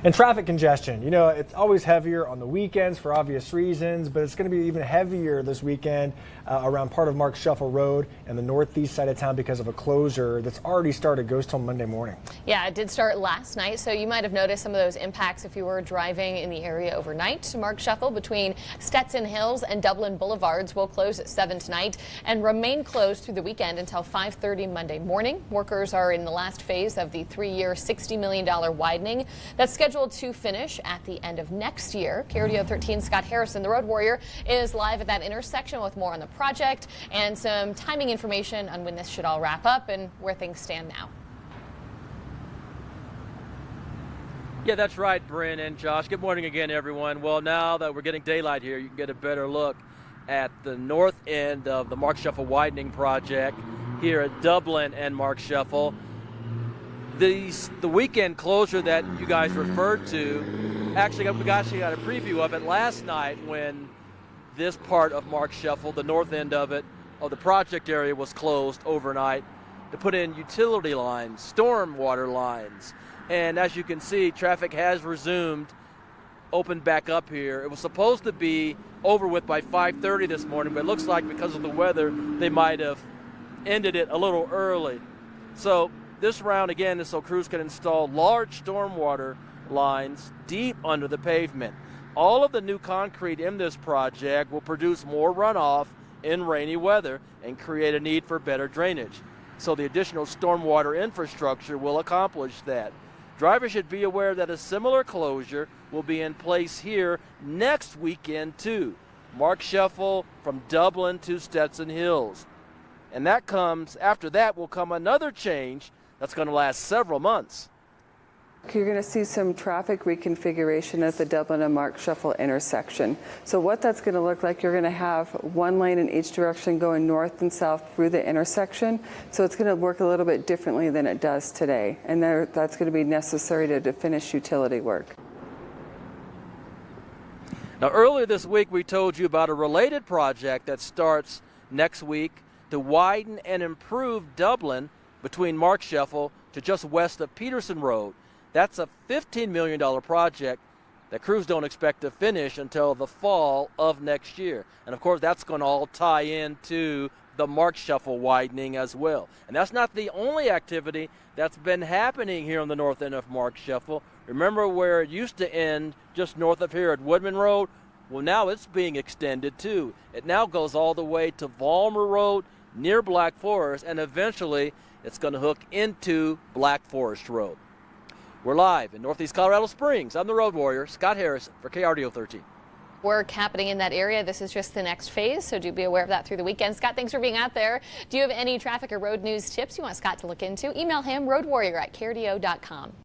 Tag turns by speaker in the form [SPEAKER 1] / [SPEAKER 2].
[SPEAKER 1] And traffic congestion, it's always heavier on the weekends for obvious reasons, but it's going to be even heavier this weekend around part of Marksheffel Road and the northeast side of town because of a closure that's already started, goes till Monday morning.
[SPEAKER 2] Yeah, it did start last night, so you might have noticed some of those impacts if you were driving in the area overnight. Marksheffel between Stetson Hills and Dublin Boulevards will close at 7 tonight and remain closed through the weekend until 5:30 Monday morning. Workers are in the last phase of the 3-year $60 million widening that's scheduled to finish at the end of next year. KRDO 13 Scott Harrison, the Road Warrior, is live at that intersection with more on the project and some timing information on when this should all wrap up and where things stand now.
[SPEAKER 3] Yeah, that's right, Bryn and Josh. Good morning again, everyone. Well, now that we're getting daylight here, you can get a better look at the north end of the Marksheffel widening project here at Dublin and Marksheffel. The weekend closure that you guys referred to, actually, we actually got a preview of it last night when this part of Marksheffel, the north end of it, of the project area, was closed overnight to put in utility lines, storm water lines. And as you can see, traffic has resumed, opened back up here. It was supposed to be over with by 5:30 this morning, but it looks like because of the weather, they might have ended it a little early. So this round, again, is so crews can install large stormwater lines deep under the pavement. All of the new concrete in this project will produce more runoff in rainy weather and create a need for better drainage. So the additional stormwater infrastructure will accomplish that. Drivers should be aware that a similar closure will be in place here next weekend too. Marksheffel from Dublin to Stetson Hills. And that comes, after that will come another change that's going to last several months.
[SPEAKER 4] You're going to see some traffic reconfiguration at the Dublin and Marksheffel intersection. So what that's going to look like, you're going to have one lane in each direction going north and south through the intersection. So it's going to work a little bit differently than it does today. And that's going to be necessary to finish utility work.
[SPEAKER 3] Now, earlier this week, we told you about a related project that starts next week to widen and improve Dublin between Marksheffel to just west of Peterson Road. That's a $15 million project that crews don't expect to finish until the fall of next year. And of course, that's going to all tie into the Marksheffel widening as well. And that's not the only activity that's been happening here on the north end of Marksheffel. Remember where it used to end just north of here at Woodman Road? Well, now it's being extended too. It now goes all the way to Vollmer Road near Black Forest, and eventually it's going to hook into Black Forest Road. We're live in Northeast Colorado Springs. I'm the Road Warrior, Scott Harrison, for KRDO 13.
[SPEAKER 2] Work happening in that area. This is just the next phase, so do be aware of that through the weekend. Scott, thanks for being out there. Do you have any traffic or road news tips you want Scott to look into? Email him, roadwarrior@krdo.com.